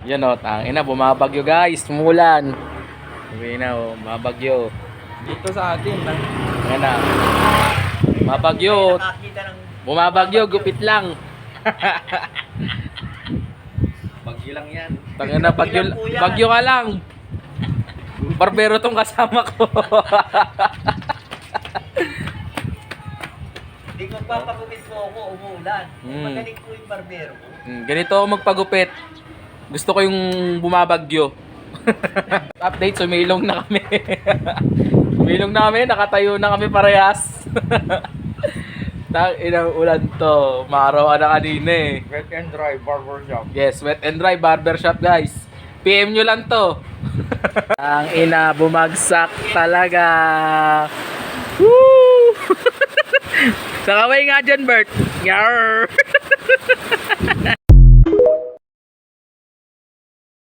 Yan o, tangina, bumabagyo guys, umulan. Sabi na o, bumabagyo. Dito sa atin. Yan na. Bumabagyo. Nakakita ng Bumabagyo, gupit lang. Bagyo lang yan. Tangina, bagyo ka lang. Barbero tong kasama ko. Hindi ko papagupit po ako, umuulan. Magaling po yung barbero ko. Ganito ako magpagupit. Gusto ko yung bumabagyo. Update, sumilong na kami. Sumilong na kami, nakatayo na kami parehas. Inang ulan to. Maaraw na kanina eh. Wet and dry barbershop. Yes, wet and dry barbershop guys. PM nyo lang to. Ang ina, bumagsak talaga. Woo! Sakaway nga dyan, Bert. Yarr!